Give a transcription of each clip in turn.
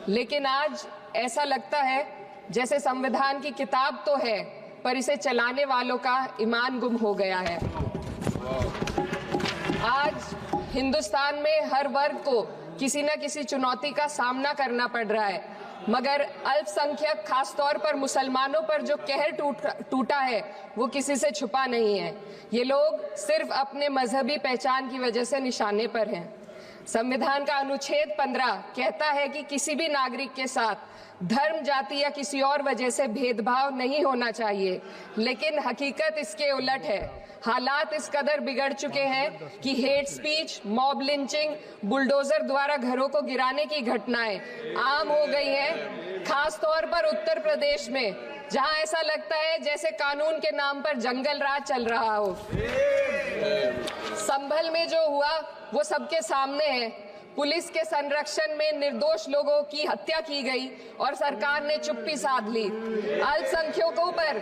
लेकिन आज ऐसा लगता है जैसे संविधान की किताब तो है पर इसे चलाने वालों का ईमान गुम हो गया है। आज हिंदुस्तान में हर वर्ग को किसी न किसी चुनौती का सामना करना पड़ रहा है, मगर अल्पसंख्यक खासतौर पर मुसलमानों पर जो कहर टूटा है वो किसी से छुपा नहीं है। ये लोग सिर्फ अपने मजहबी पहचान की वजह से निशाने पर हैं। संविधान का अनुच्छेद 15 कहता है कि किसी भी नागरिक के साथ धर्म, जाति या किसी और वजह से भेदभाव नहीं होना चाहिए, लेकिन हकीकत इसके उलट है। हालात इस कदर बिगड़ चुके हैं कि hate speech, mob lynching, bulldozer द्वारा घरों को गिराने की घटनाएं आम हो गई हैं, खास तौर पर उत्तर प्रदेश में, जहां ऐसा लगता है जैसे कानून के नाम पर जंगल राज चल रहा हो। संभल में जो हुआ वो सबके सामने है। पुलिस के संरक्षण में निर्दोष लोगों की हत्या की गई और सरकार ने चुप्पी साध ली। अल्पसंख्यकों पर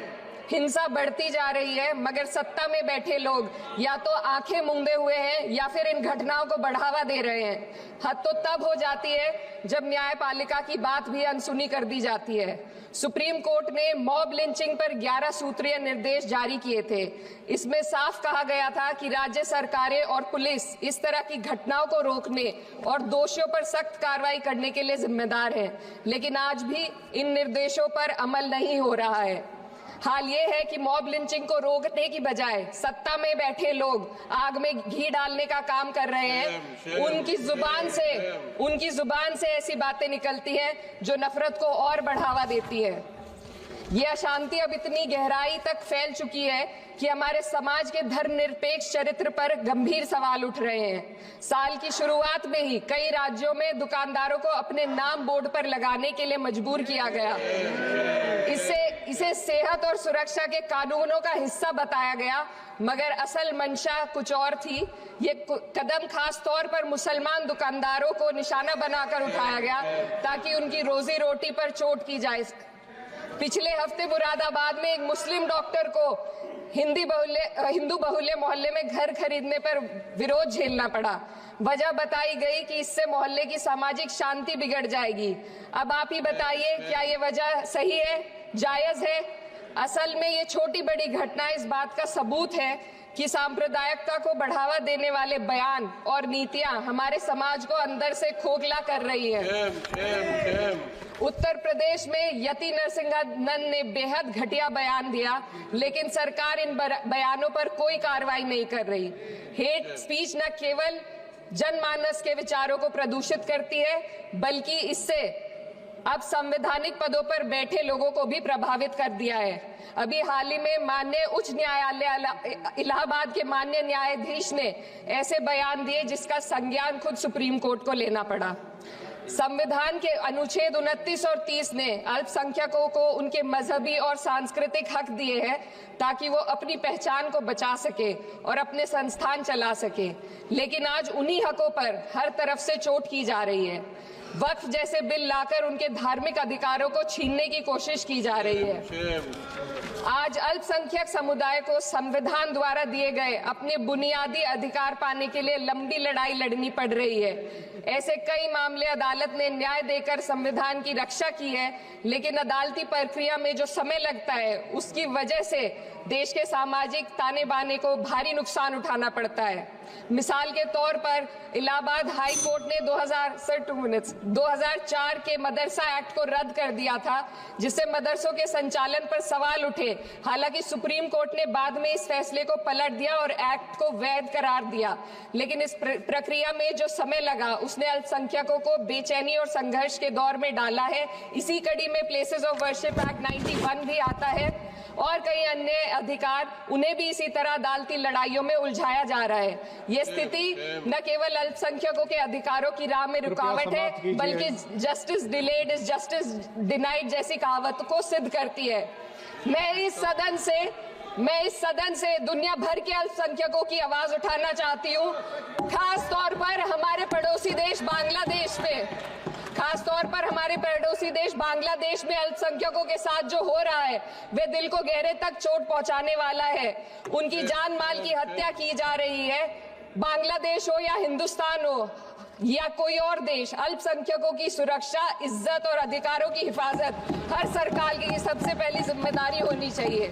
हिंसा बढ़ती जा रही है, मगर सत्ता में बैठे लोग या तो आंखें मूंदे हुए हैं या फिर इन घटनाओं को बढ़ावा दे रहे हैं। हद तो तब हो जाती है जब न्यायपालिका की बात भी अनसुनी कर दी जाती है। सुप्रीम कोर्ट ने मॉब लिंचिंग पर 11 सूत्रीय निर्देश जारी किए थे। इसमें साफ कहा गया था कि राज्य सरकारें और पुलिस इस तरह की घटनाओं को रोकने और दोषियों पर सख्त कार्रवाई करने के लिए जिम्मेदार है, लेकिन आज भी इन निर्देशों पर अमल नहीं हो रहा है। हाल ये है कि मॉब लिंचिंग को रोकने की बजाय सत्ता में बैठे लोग आग में घी डालने का काम कर रहे हैं। उनकी जुबान से ऐसी बातें निकलती हैं जो नफरत को और बढ़ावा देती है। ये अशांति अब इतनी गहराई तक फैल चुकी है कि हमारे समाज के धर्मनिरपेक्ष चरित्र पर गंभीर सवाल उठ रहे हैं। साल की शुरुआत में ही कई राज्यों में दुकानदारों को अपने नाम बोर्ड पर लगाने के लिए मजबूर किया गया। इसे सेहत और सुरक्षा के कानूनों का हिस्सा बताया गया, मगर असल मंशा कुछ और थी। ये कदम खास तौर पर मुसलमान दुकानदारों को निशाना बनाकर उठाया गया ताकि उनकी रोजी रोटी पर चोट की जाए। पिछले हफ्ते मुरादाबाद में एक मुस्लिम डॉक्टर को हिंदू बहुल्य मोहल्ले में घर खरीदने पर विरोध झेलना पड़ा। वजह बताई गई कि इससे मोहल्ले की सामाजिक शांति बिगड़ जाएगी। अब आप ही बताइए, क्या ये वजह सही है, जायज है? असल में ये छोटी बड़ी घटनाएं इस बात का सबूत है कि सांप्रदायिकता को बढ़ावा देने वाले बयान और नीतियां हमारे समाज को अंदर से खोखला कर रही है। उत्तर प्रदेश में यति नरसिंहन ने बेहद घटिया बयान दिया, लेकिन सरकार इन बयानों पर कोई कार्रवाई नहीं कर रही। हेट स्पीच न केवल जनमानस के विचारों को प्रदूषित करती है, बल्कि इससे अब संवैधानिक पदों पर बैठे लोगों को भी प्रभावित कर दिया है। अभी हाल ही में माननीय उच्च न्यायालय इलाहाबाद के माननीय न्यायाधीश ने ऐसे बयान दिए जिसका संज्ञान खुद सुप्रीम कोर्ट को लेना पड़ा। संविधान के अनुच्छेद 29 और 30 ने अल्पसंख्यकों को उनके मजहबी और सांस्कृतिक हक दिए हैं ताकि वो अपनी पहचान को बचा सके और अपने संस्थान चला सके, लेकिन आज उन्हीं हकों पर हर तरफ से चोट की जा रही है। वक्फ जैसे बिल लाकर उनके धार्मिक अधिकारों को छीनने की कोशिश की जा रही है। आज अल्पसंख्यक समुदाय को संविधान द्वारा दिए गए अपने बुनियादी अधिकार पाने के लिए लंबी लड़ाई लड़नी पड़ रही है। ऐसे कई मामले अदालत ने न्याय देकर संविधान की रक्षा की है, लेकिन अदालती प्रक्रिया में जो समय लगता है उसकी वजह से देश के सामाजिक ताने बाने को भारी नुकसान उठाना पड़ता है। मिसाल के तौर पर इलाहाबाद हाई कोर्ट ने 2004 के मदरसा एक्ट को रद्द कर दिया था, जिससे मदरसों के संचालन पर सवाल उठे। हालांकि सुप्रीम कोर्ट ने बाद में इस फैसले को पलट दिया और एक्ट को वैध करार दिया, लेकिन इस प्रक्रिया में जो समय लगा उसने अल्पसंख्यकों को बेचैनी और संघर्ष के दौर में डाला है। इसी कड़ी में प्लेसेस ऑफ वर्शिप एक्ट 91 भी आता है और कई अन्य अधिकार, उन्हें भी इसी तरह अदालती लड़ाइयों में उलझाया जा रहा है। ये स्थिति न केवल अल्पसंख्यकों के अधिकारों की राह में रुकावट है, बल्कि justice delayed is justice denied जैसी कहावत को सिद्ध करती है। मैं इस सदन से दुनिया भर के अल्पसंख्यकों की आवाज उठाना चाहती हूँ, खास तौर पर हमारे पड़ोसी देश बांग्लादेश में अल्पसंख्यकों के साथ जो हो रहा है वे दिल को गहरे तक चोट पहुंचाने वाला है। उनकी जान माल की हत्या की जा रही है। बांग्लादेश हो या हिंदुस्तान हो, या कोई और देश अल्पसंख्यकों की सुरक्षा, इज्जत और अधिकारों की हिफाजत हर सरकार की सबसे पहली जिम्मेदारी होनी चाहिए।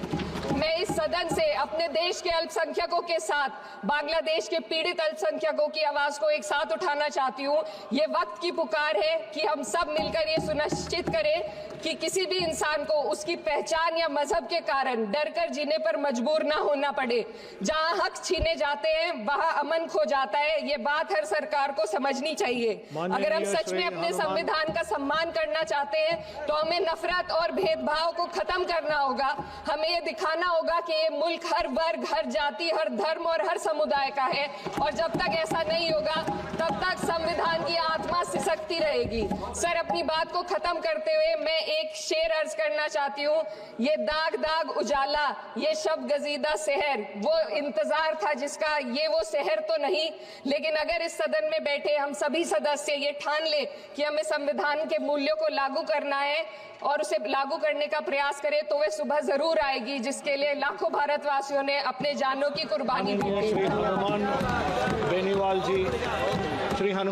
मैं इस सदन से अपने देश के अल्पसंख्यकों के साथ बांग्लादेश के पीड़ित अल्पसंख्यकों की आवाज को एक साथ उठाना चाहती हूँ। ये वक्त की पुकार है कि हम सब मिलकर ये सुनिश्चित करें कि किसी भी इंसान को उसकी पहचान या मजहब के कारण डरकर जीने पर मजबूर ना होना पड़े। जहां हक छीने जाते हैं वहां अमन खो जाता है। ये बात हर सरकार को समझनी चाहिए। अगर हम सच में अपने संविधान का सम्मान करना चाहते हैं तो हमें नफरत और भेदभाव को खत्म करना होगा। हमें ये दिखाना होगा कि ये मुल्क हर वर्ग, हर जाति, हर धर्म और हर समुदाय का है, और जब तक ऐसा नहीं होगा तब तक संविधान की आत्मा सिसकती रहेगी। सर, अपनी बात को खत्म करते हुए मैं एक शेर अर्ज करना चाहती हूँ। ये दाग दाग उजाला, ये शब गजीदा शहर, वो इंतजार था जिसका ये वो शहर तो नहीं। लेकिन अगर इस सदन में बैठे हम सभी सदस्य ये ठान ले कि हमें संविधान के मूल्यों को लागू करना है और उसे लागू करने का प्रयास करें, तो वह सुबह जरूर आएगी जिसके लिए लाखों भारतवासियों ने अपने जानों की कुर्बानी दी थी। श्री हनुमान बेनीवाल जी, श्री हनुमान